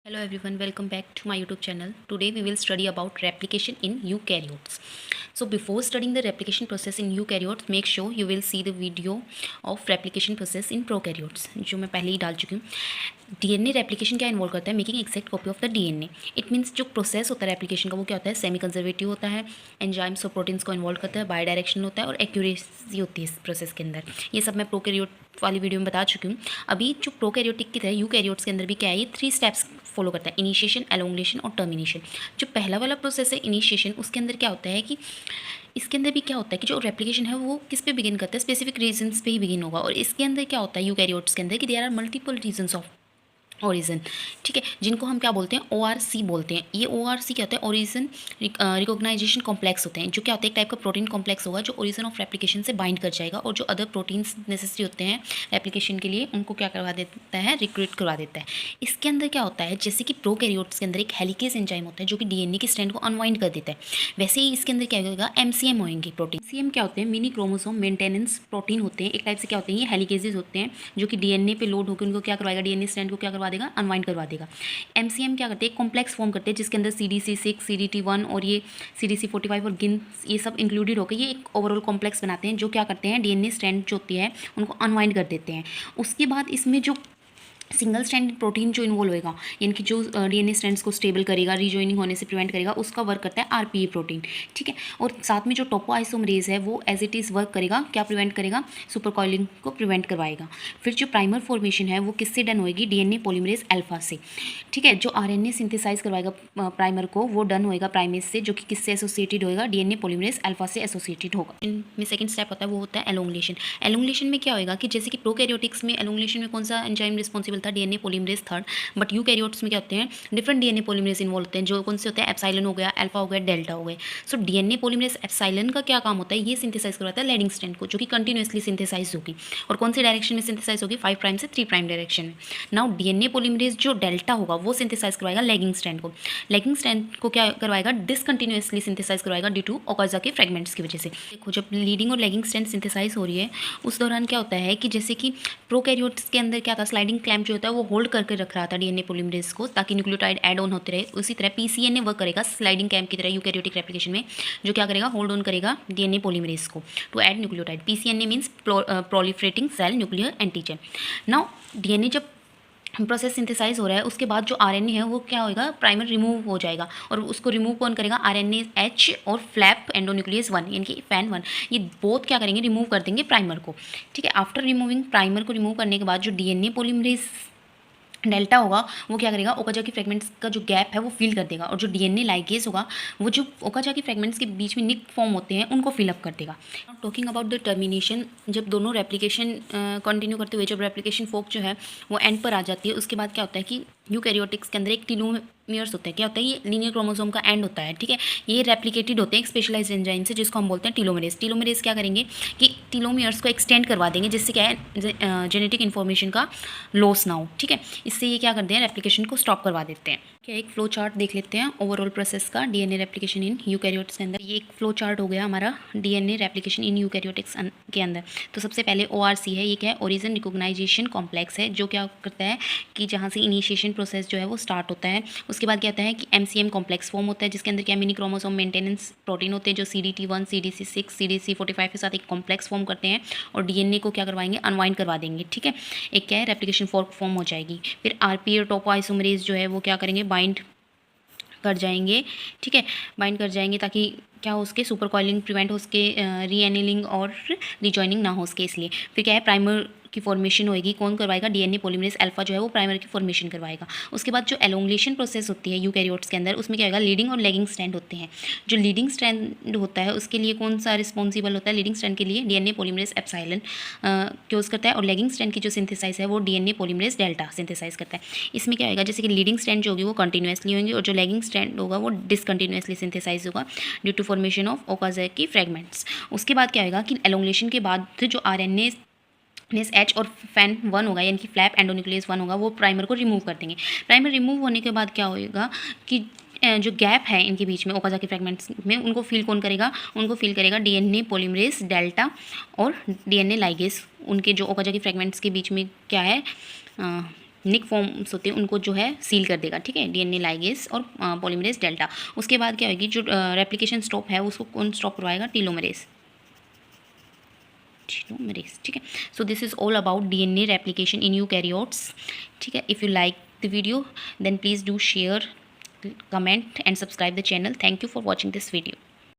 Hello everyone, welcome back to my YouTube channel. Today we will study about replication in eukaryotes. So before studying the replication process in eukaryotes, make sure you will see the video of replication process in prokaryotes जो मैं पहले ही डाल चुकी हूँ. DNA replication क्या involve करता है? Making exact copy of the DNA. It means जो प्रोसेस होता है रेप्लिकेशन का वो क्या होता है? सेमी कंजर्वेटिव होता है, एंजाइम्स और प्रोटीन्स को इन्वॉल्व करता है, बाय डायरेक्शन होता है और एक्यूरेसी होती है इस प्रोसेस के अंदर. ये सब मैं प्रोकैरियोट वाली वीडियो में बता चुकी हूँ. अभी जो प्रोकैरियोटिक की तरह यूकैरियोट्स के अंदर भी क्या है, ये 3 स्टेप्स फॉलो करता है: इनिशिएशन, एलोंगेशन और टर्मिनेशन. जो पहला वाला प्रोसेस है इनिशिएशन, उसके अंदर क्या होता है कि इसके अंदर भी क्या होता है कि जो रेप्लिकेशन है वो किस पे बिगिन करता है? स्पेसिफिक रीजंस पे ही बिगिन होगा. और इसके अंदर क्या होता है यूकैरियोट्स के अंदर कि there are multiple reasons of origin. ठीक है, जिनको हम क्या बोलते हैं? ORC बोलते हैं. ये ORC क्या होता है? ओरिजिन रिकॉग्नाइजेशन कॉम्प्लेक्स होते हैं. जो क्या होता है? एक टाइप का प्रोटीन कॉम्प्लेक्स होगा जो ओरिजिन ऑफ रेप्लिकेशन से बाइंड कर जाएगा और जो अदर प्रोटीन्स नेसेसरी होते हैं रेप्लिकेशन के लिए उनको क्या करवा देता है? रिक्रूट करवा देता है. इसके अंदर क्या होता है? जैसे कि प्रोकैरियोट्स के अंदर एक हेलिकेज एंजाइम होता है जो कि डीएनए की स्ट्रैंड को अनवाइंड कर देता है. वैसे ही इसके अंदर क्या होगा? MCM होंगे प्रोटीन. MCM क्या होते हैं? मिनी क्रोमोसोम मेंटेनेंस प्रोटीन होते हैं. एक टाइप से क्या होते हैं? ये हेलिकेजेस होते हैं जो कि डीएनए पे लोड होकर उनको क्या करवाएगा? डीएनए स्ट्रैंड को क्या करवा देगा? अनवाइंड करवा देगा. MCM क्या करते हैं? कॉम्प्लेक्स फॉर्म करते हैं जिसके अंदर CDC6, CDT1 और ये CDC45 और GIN ये सब इंक्लूडेड होकर ये एक ओवरऑल कॉम्प्लेक्स बनाते हैं जो क्या करते हैं? डीएनए स्ट्रैंड जो होती है उनको अनवाइंड कर देते हैं. उसके बाद इसमें जो सिंगल स्ट्रैंड प्रोटीन जो इन्वॉल्व होएगा, यानी कि जो डीएनए स्ट्रैंड्स को स्टेबल करेगा, रीजॉइनिंग होने से प्रिवेंट करेगा, उसका वर्क करता है RPA प्रोटीन. ठीक है, और साथ में जो टोपोआइसोमरेज है वो एज इट इज़ वर्क करेगा. क्या प्रिवेंट करेगा? सुपर कॉइलिंग को प्रिवेंट करवाएगा. फिर जो प्राइमर फॉर्मेशन है वो किससे डन होएगी? डीएनए पॉलीमरेज अल्फा से. ठीक है, जो आरएनए सिंथेसाइज करवाएगा प्राइमर को वो डन होएगा प्राइमेज से, जो कि किससे एसोसिएटेड होएगा? डीएनए पॉलीमरेज अल्फा से एसोसिएटेड होगा. इनमें सेकंड स्टेप होता है वो होता है एलोंगेशन. एलोंगेशन में क्या होएगा कि जैसे कि प्रोकैरियोटिक्स में एलोंगेशन में कौन सा एंजाइम रिस्पॉन्सिबल था? DNA polymerase third. But eukaryotes में क्या होते हैं? डिफरेंट डीएनए पॉलीमरेज इन्वॉल्व होते हैं. जो कौन से होते हैं? एप्सिलॉन हो गया, अल्फा हो गया, डेल्टा हो गए. सो डीएनए पॉलीमरेज एप्सिलॉन का क्या काम होता है? ये सिंथेसाइज करवाता है लैडिंग स्ट्रैंड को, जो कि कंटिन्यूअसली सिंथेसाइज होगी. और कौन सी डायरेक्शन में सिंथेसाइज होगी? 5 प्राइम से 3 प्राइम डायरेक्शन में. नाउ डीएनए पॉलीमरेज जो डेल्टा होगा वो सिंथेसाइज करवाएगा लैगिंग स्ट्रैंड को. लैगिंग स्ट्रैंड को क्या करवाएगा? डिसकंटिन्यूअसली सिंथेसाइज करवाएगा ड्यू टू ओकाजा के फ्रेगमेंट्स की वजह से. देखो, जब लीडिंग और लैगिंग स्ट्रैंड सिंथेसाइज हो रही है उस दौरान क्या होता है कि जैसे कि प्रोकैरियोट्स के अंदर क्या था? स्लाइडिंग क्लैंप जो होता है वो होल्ड करके रख रहा था डीएनए पॉलीमरेज को ताकि न्यूक्लियोटाइड ऐड ऑन होते रहे. उसी तरह पीसीएनए वर्क करेगा स्लाइडिंग क्लैंप की तरह यूकैरियोटिक रेप्लिकेशन में, जो क्या करेगा? होल्ड ऑन करेगा डीएनए पॉलीमरेज को to add nucleotide. PCNA means proliferating cell nuclear antigen. Now DNA जब प्रोसेस सिंथेसाइज हो रहा है उसके बाद जो आरएनए है वो क्या होगा? प्राइमर रिमूव हो जाएगा. और उसको रिमूव कौन करेगा? RNase-H और फ्लैप एंडोन्यूक्लियस 1 यानी कि FAN1, ये बोथ क्या करेंगे? रिमूव कर देंगे प्राइमर को. ठीक है, आफ्टर रिमूविंग प्राइमर को रिमूव करने के बाद जो डीएनए पॉलीमरेज डेल्टा होगा वो क्या करेगा? ओकाजा की फ्रेगमेंट्स का जो गैप है वो फिल कर देगा. और जो डीएनए लाइगेज होगा वो जो ओकाजा की फ्रेगमेंट्स के बीच में निक फॉर्म होते हैं उनको फिलअप कर देगा. टॉकिंग अबाउट द टर्मिनेशन, जब दोनों रेप्लिकेशन कंटिन्यू करते हुए जब रेप्लिकेशन फोक जो है वो एंड पर आ जाती है, उसके बाद क्या होता है कि यूकैरियोटिक्स के अंदर एक टीलोमियर्स होता है. क्या होता है? ये लीनियर क्रोमोसोम का एंड होता है. ठीक है, ये रेप्लिकेटेड होते हैं एक स्पेशलाइज्ड एंजाइम से जिसको हम बोलते हैं टीलोमरेज. टीलोमरेज क्या करेंगे कि टीलोमियर्स को एक्सटेंड करवा देंगे जिससे क्या है? जेनेटिक इन्फॉर्मेशन का लॉस ना हो. ठीक है, इससे ये क्या करते हैं? रेप्लिकेशन को स्टॉप करवा देते हैं. क्या एक फ्लो चार्ट देख लेते हैं ओवरऑल प्रोसेस का डीएनए रेप्लिकेशन इन यूकैरियोट्स के अंदर. ये एक फ्लो चार्ट हो गया हमारा डीएनए रेप्लिकेशन इन यूकैरियोटिक्स के अंदर. तो सबसे पहले ORC है. ये क्या है? ओरिजिन रिकॉग्नाइजेशन कॉम्प्लेक्स है, जो क्या करता है कि जहाँ से इनिशिएशन प्रोसेस जो है वो स्टार्ट होता है. उसके बाद क्या होता है कि MCM कॉम्प्लेक्स फॉर्म होता है जिसके अंदर क्या मिनी क्रोमोसोम मेंटेनेंस प्रोटीन होते हैं जो CDT1, CDC6, CDC45 के साथ एक कॉम्प्लेक्स फॉर्म करते हैं और डीएनए को क्या करवाएंगे? अनवाइंड करवा देंगे. ठीक है, एक क्या है? रेप्लिकेशन फोर्क फॉर्म हो जाएगी. फिर RPA और टोपोआइसोमरेज जो है वो क्या करेंगे? बाइंड कर जाएंगे. ठीक है, बाइंड कर जाएंगे ताकि क्या हो? उसके सुपर कॉइलिंग प्रिवेंट हो, उसके रीएनिलिंग और रिजॉइनिंग ना हो उसके. इसलिए फिर क्या है? प्राइमर की फॉर्मेशन होएगी. कौन करवाएगा? डीएनए पॉलीमरेज अल्फा जो है वो प्राइमर की फॉर्मेशन करवाएगा. उसके बाद जो एलोंगेशन प्रोसेस होती है यूकैरियोट्स के अंदर उसमें क्या होगा? लीडिंग और लैगिंग स्ट्रैंड होते हैं. जो लीडिंग स्ट्रैंड होता है उसके लिए कौन सा रिस्पॉन्सिबल होता है? लीडिंग स्ट्रैंड के लिए डीएनए पॉलीमरेज एप्सिलॉन यूज़ करता है. और लैगिंग स्ट्रैंड की जो सिंथेसाइज है वो डीएनए पॉलीमरेज डेल्टा सिंथेसाइज करता है. इसमें क्या होगा? जैसे कि लीडिंग स्ट्रैंड जो होगी वो कंटिन्यूसली होंगी और जो लैगिंग स्ट्रैंड होगा वो डिसकंटिन्यूसली सिंथेसाइज होगा ड्यू टू फॉर्मेशन ऑफ ओकाजा की फ्रेगमेंट्स. उसके बाद क्या होगा कि एलोंगेशन के बाद जो RNA H और FAN1 होगा यानी कि फ्लैप एंडोन्यूक्लियस 1 होगा वो प्राइमर को रिमूव कर देंगे. प्राइमर रिमूव होने के बाद क्या होएगा कि जो गैप है इनके बीच में ओकाजा के फ्रेगमेंट्स में उनको फिल कौन करेगा? उनको फिल करेगा डीएनए पॉलीमरेज डेल्टा और डीएनए लाइगेज. उनके जो ओकाजा के फ्रेगमेंट्स के बीच में क्या है? निक फॉर्म्स होते हैं उनको जो है सील कर देगा, ठीक है, डीएनए लाइगेज और पॉलीमरेज डेल्टा। उसके बाद क्या होगी, जो रेप्लिकेशन स्टॉप है उसको कौन स्टॉप करवाएगा, टीलोमरेज, ठीक है। So this is all about DNA replication in eukaryotes, ठीक है। If you like the video then please do share, comment and subscribe the channel. Thank you for watching this video.